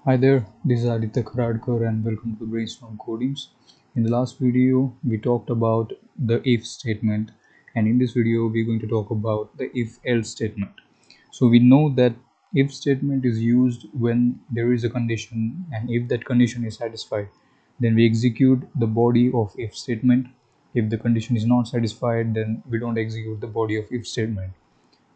Hi there, this is Aditya Kharadkar and welcome to Brainstorm Codings. In the last video, we talked about the if statement, and in this video, we're going to talk about the if else statement. So we know that if statement is used when there is a condition, and if that condition is satisfied, then we execute the body of if statement. If the condition is not satisfied, then we don't execute the body of if statement.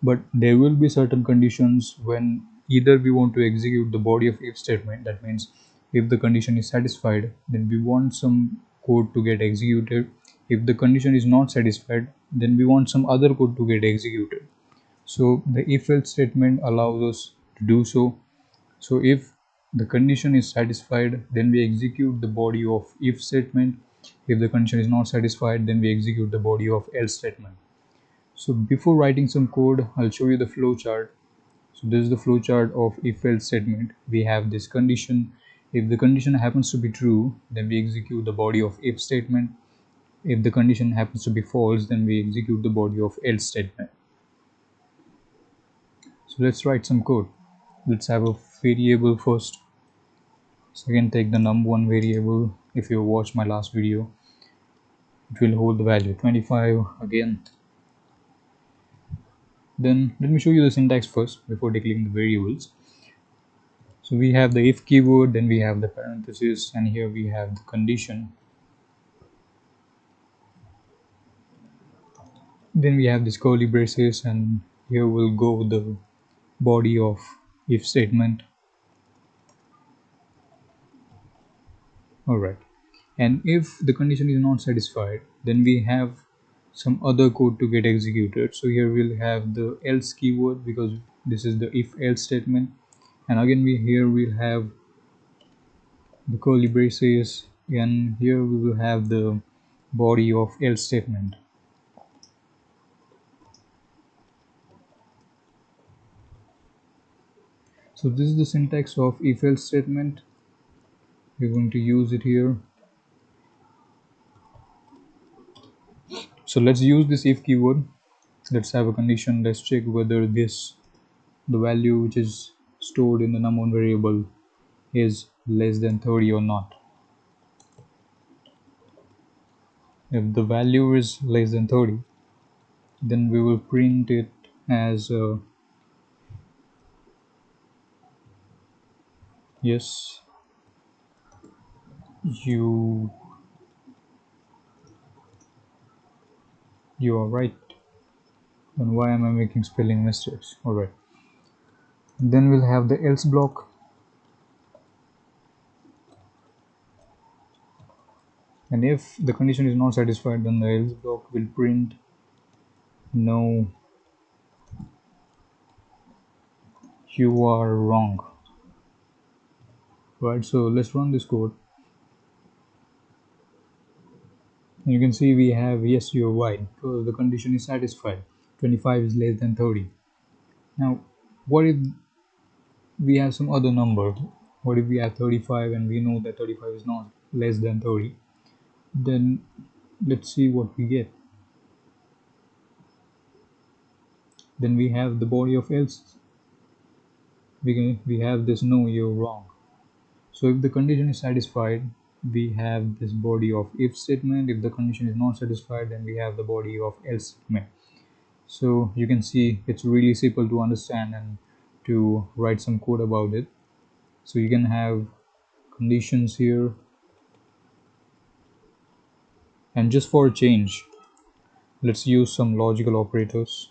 But there will be certain conditions when either we want to execute the body of if statement, that means if the condition is satisfied, then we want some code to get executed. If the condition is not satisfied, then we want some other code to get executed. So the if else statement allows us to do so. So if the condition is satisfied, then we execute the body of if statement. If the condition is not satisfied, then we execute the body of else statement. So before writing some code, I'll show you the flowchart. So this is the flowchart of if else statement. We have this condition. If the condition happens to be true, then we execute the body of if statement. If the condition happens to be false, then we execute the body of else statement. So let's write some code. Let's have a variable first. So again, take the num1 variable. If you watch my last video, it will hold the value 25 again. Then let me show you the syntax first before declaring the variables. So we have the if keyword, then we have the parenthesis, and here we have the condition. Then we have this curly braces, and here will go the body of if statement. Alright, and if the condition is not satisfied, then we have some other code to get executed. So here we'll have the else keyword because this is the if else statement, and again we'll have the curly braces, and here we will have the body of else statement. So this is the syntax of if else statement. We're going to use it here. So let's use this if keyword. Let's have a condition. Let's check whether the value which is stored in the num1 variable is less than 30 or not. If the value is less than 30, then we will print it as yes, you are right. And why am I making spelling mistakes? Alright. Then we'll have the else block. And if the condition is not satisfied, then the else block will print no, you are wrong. Right, so let's run this code. You can see we have yes, you're right, because the condition is satisfied. 25 is less than 30. Now what if we have some other number? What if we have 35 and we know that 35 is not less than 30? Then let's see what we get. Then we have the body of else. We have this no, you're wrong. So if the condition is satisfied, we have this body of if statement. If the condition is not satisfied, then we have the body of else statement. So you can see it's really simple to understand and to write some code about it. So you can have conditions here, and just for a change, let's use some logical operators.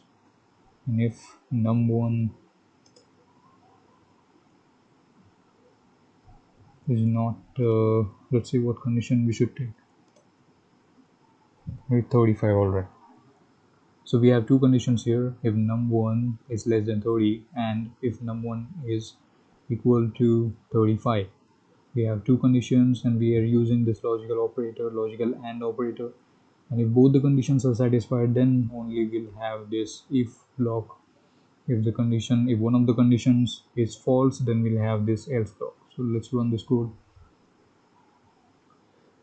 And if num1 is not let's see what condition we should take. Maybe 35. Alright, so we have two conditions here. If num1 is less than 30 and if num1 is equal to 35, we have two conditions, and we are using this logical operator, logical AND operator. And if both the conditions are satisfied, then only we'll have this if block. If one of the conditions is false, then we'll have this else block. So let's run this code.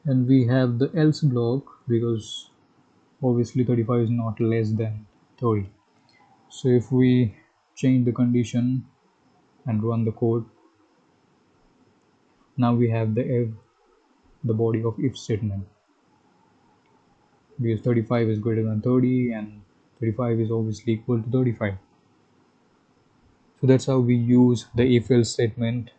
And we have the else block because obviously 35 is not less than 30. So if we change the condition and run the code, Now we have the body of if statement, because 35 is greater than 30 and 35 is obviously equal to 35. So that's how we use the if else statement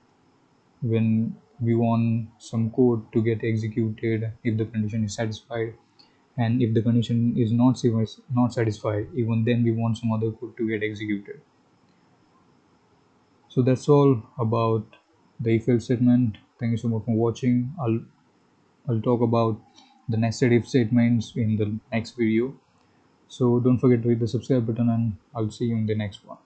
when we want some code to get executed if the condition is satisfied, and if the condition is not satisfied, even then we want some other code to get executed. So that's all about the if else statement. Thank you so much for watching. I'll talk about the nested if statements in the next video. So don't forget to hit the subscribe button, and I'll see you in the next one.